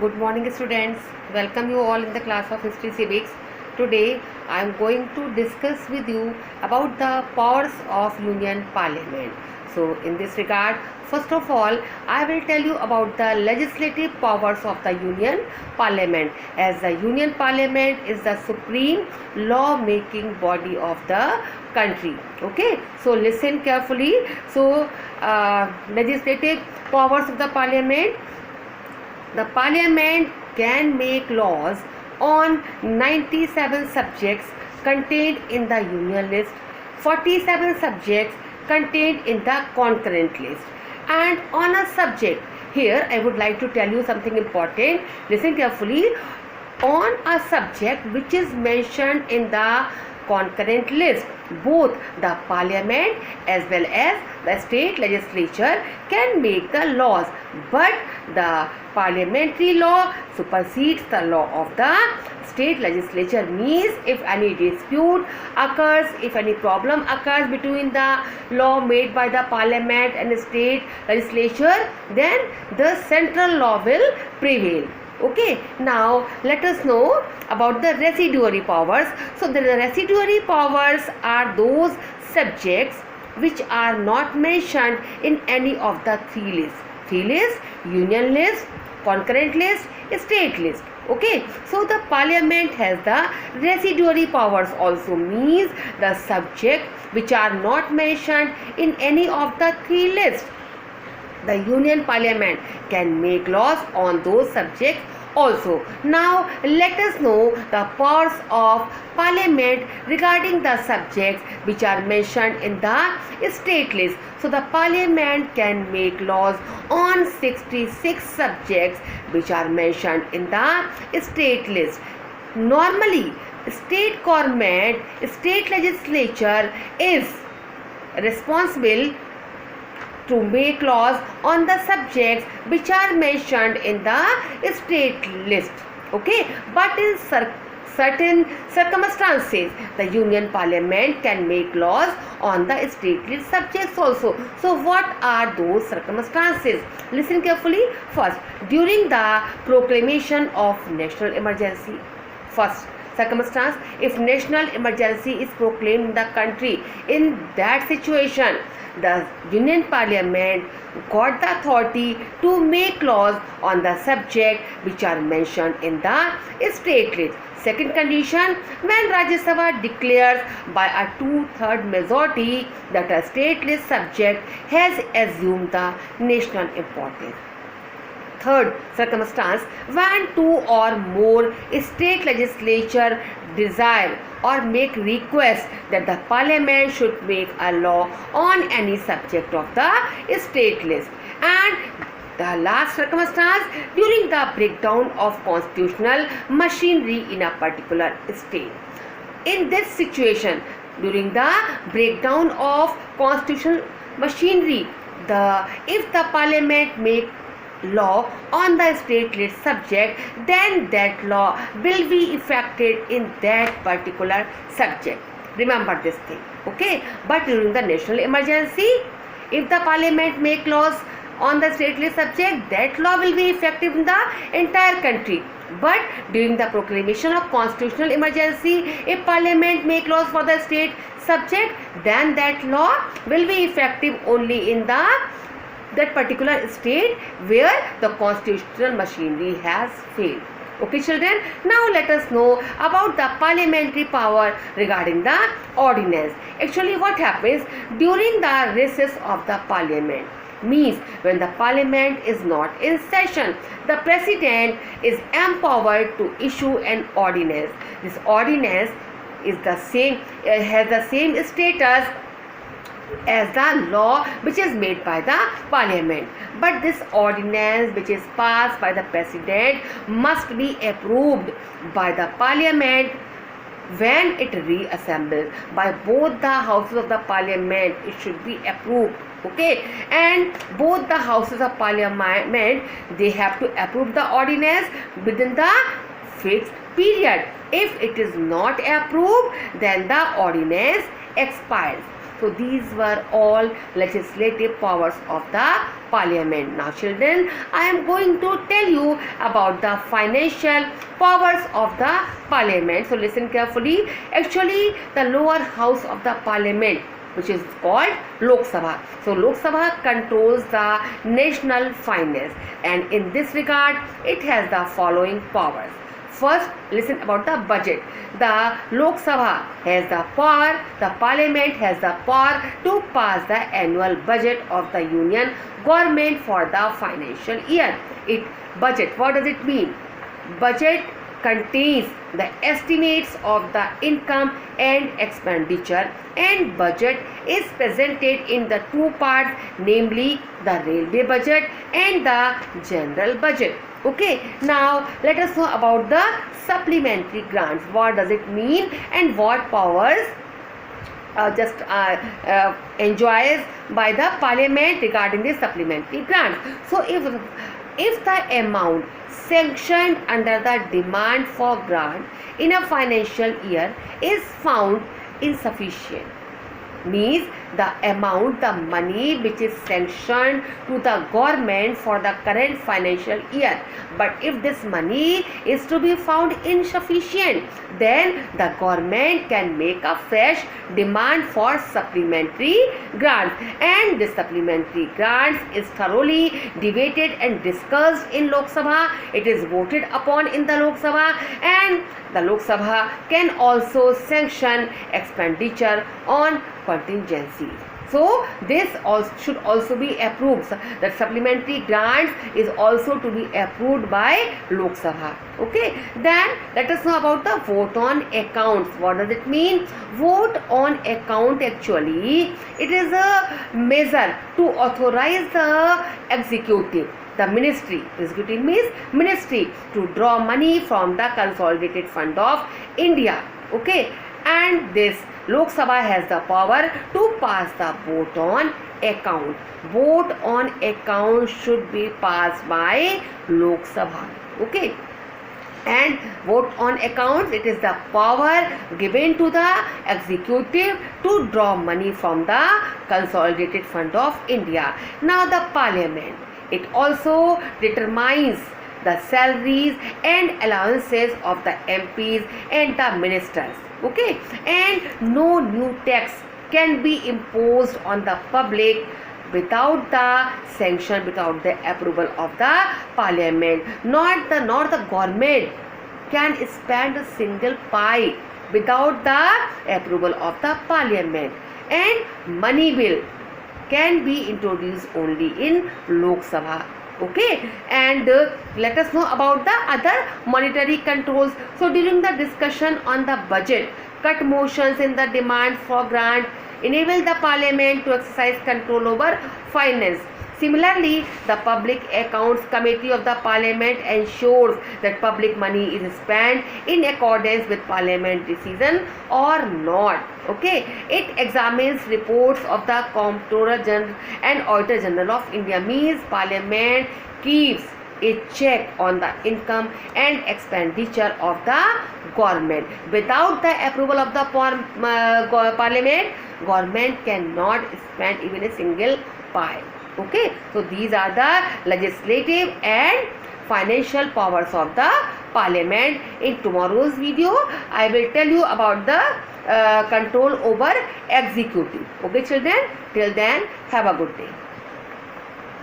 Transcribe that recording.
Good morning, students. Welcome you all in the class of History Civics. Today, I am going to discuss with you about the powers of Union Parliament. So, in this regard, first of all, I will tell you about the legislative powers of the Union Parliament, as the Union Parliament is the supreme law-making body of the country. Okay, so listen carefully. So, legislative powers of the Parliament. The Parliament can make laws on 97 subjects contained in the Union list, 47 subjects contained in the concurrent list, and on a subject. Here I would like to tell you something important. Listen carefully. On a subject which is mentioned in the concurrent list, both the Parliament as well as the state legislature can make the laws, but the parliamentary law supersedes the law of the state legislature. Means if any dispute occurs, if any problem occurs between the law made by the Parliament and the state legislature, then the central law will prevail. Okay, now let us know about the residuary powers. So the residuary powers are those subjects which are not mentioned in any of the three lists. Three lists: union list, concurrent list, state list. Okay, so the Parliament has the residuary powers also, means the subject which are not mentioned in any of the three lists. The Union Parliament can make laws on those subjects also. Now let us know the powers of Parliament regarding the subjects which are mentioned in the state list. So the Parliament can make laws on 66 subjects which are mentioned in the state list. Normally, state government, state legislature is responsible to make laws on the subjects which are mentioned in the state list. Okay, but in certain circumstances, the Union Parliament can make laws on the state list subjects also. So what are those circumstances? Listen carefully. First, during the proclamation of national emergency. First circumstance, if national emergency is proclaimed in the country, in that situation the Union Parliament got the authority to make laws on the subject which are mentioned in the state list. Second condition, when Rajya Sabha declares by a 2/3 majority that a state list subject has assumed the national importance. Third circumstance, when two or more state legislature desire or make request that the Parliament should make a law on any subject of the state list. And the last circumstance, during the breakdown of constitutional machinery in a particular state. In this situation, during the breakdown of constitutional machinery, if the Parliament make law on the state list subject, then that law will be effected in that particular subject. Remember this thing. Okay, but during the national emergency, if the Parliament make laws on the state list subject, that law will be effective in the entire country. But during the proclamation of constitutional emergency, if Parliament make laws for the state subject, then that law will be effective only in that particular state where the constitutional machinery has failed. Okay children, now let us know about the parliamentary power regarding the ordinance. Actually what happens during the recess of the Parliament, means when the Parliament is not in session, the President is empowered to issue an ordinance. This ordinance is has the same status as the law which is made by the Parliament, but this ordinance which is passed by the President must be approved by the Parliament when it reassembles. By both the houses of the Parliament it should be approved. Okay, and both the houses of Parliament, they have to approve the ordinance within the fixed period. If it is not approved, then the ordinance expires. So these were all legislative powers of the parliament. Now children, I am going to tell you about the financial powers of the parliament. So listen carefully. Actually, the lower house of the parliament, which is called Lok Sabha. So Lok Sabha controls the national finance, and in this regard it has the following powers. First, listen about the budget. The Lok Sabha has the power, the parliament has the power to pass the annual budget of the union government for the financial year. Budget, what does it mean? Budget contains the estimates of the income and expenditure, and budget is presented in the two parts, namely the railway budget and the general budget. Okay, now let us know about the supplementary grants. What does it mean and what powers enjoys by the parliament regarding the supplementary grants. So if the amount sanctioned under the demand for grant in a financial year is found insufficient, means the amount, the money which is sanctioned to the government for the current financial year, but if this money is to be found insufficient, then the government can make a fresh demand for supplementary grants, and this supplementary grants is thoroughly debated and discussed in Lok Sabha. It is voted upon in the Lok Sabha, and the Lok Sabha can also sanction expenditure on contingency. So this should also be approved. The supplementary grants is also to be approved by Lok Sabha. Okay. Then let us know about the vote on accounts. What does it mean? Vote on account, actually it is a measure to authorize the executive, the ministry, executive means ministry, to draw money from the consolidated fund of India. Okay, and this Lok Sabha has the power to pass the vote on account. Vote on account should be passed by Lok Sabha. Okay, and vote on accounts, it is the power given to the executive to draw money from the consolidated fund of India. Now the parliament, it also determines the salaries and allowances of the MPs and the ministers. Okay, and no new tax can be imposed on the public without the sanction, without the approval of the parliament. Nor the government can spend a single pie without the approval of the parliament, and money bill can be introduced only in Lok Sabha. Okay, and let us know about the other monetary controls. So during the discussion on the budget, cut motions in the demand for grant enable the parliament to exercise control over finance. Similarly, the Public Accounts Committee of the Parliament ensures that public money is spent in accordance with Parliament decision or not. Okay, it examines reports of the Comptroller General and Auditor General of India. Means Parliament keeps a check on the income and expenditure of the government. Without the approval of the Parliament, government cannot spend even a single pie. Okay, so these are the legislative and financial powers of the parliament. In tomorrow's video, I will tell you about the control over executive. Okay children, till then have a good day.